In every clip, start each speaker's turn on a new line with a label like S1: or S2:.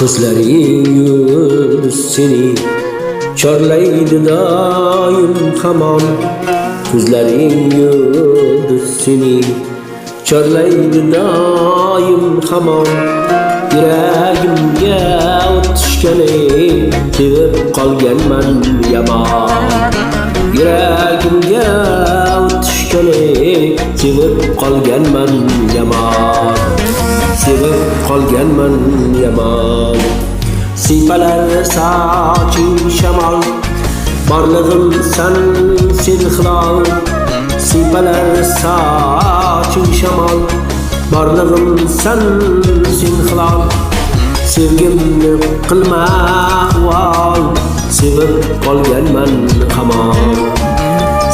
S1: Ko'zlaring yulduz seni chorlaydi doim hamon. Ko'zlaring yulduz seni chorlaydi doim hamon. Yuragimga o't tushgani sevib qolganman yomon. Yuragimga o't tushgani sevib qolganman yomon. Sevib qolganman yomon. Siypalar soching shamol, borlig'im sen hilol. Siypalar soching shamol, borlig'im sen hilol. Sevgimni qilma ahvol, sevib qolganman hamon.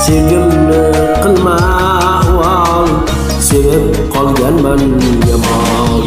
S1: Sevgimni qilma ahvol, sevib qolganman yomon.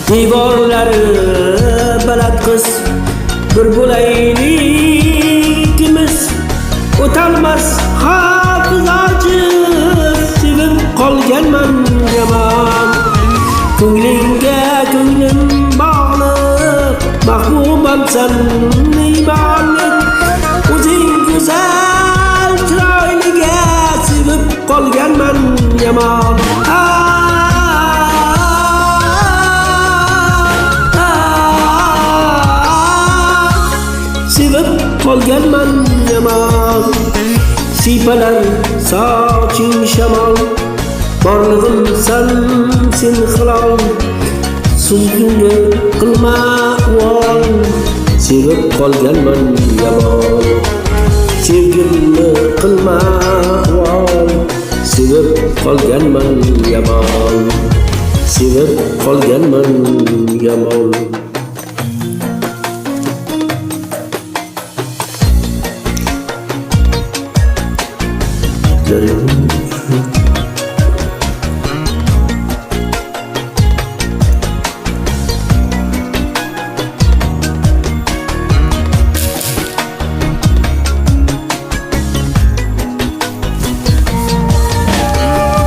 S1: Divorlari baland qiz, bir bo'laylik ikimiz. O'talmas hafiz ojiz, sevib qolganman yomon. Ko'nglingga ko'nglim bog'liq, mahbubamsan imonlik. O'zing go'zal chiroyliga sevib qolganman yomon. Sevib qolganman yomon. Siypalar soching shamol, borlig'im sen hilol. Sevgimni qilma ahvol, sevib qolganman yomon. Sevgimni qilma ahvol, sevib qolganman yomon. Sevib qolganman yomon. Dari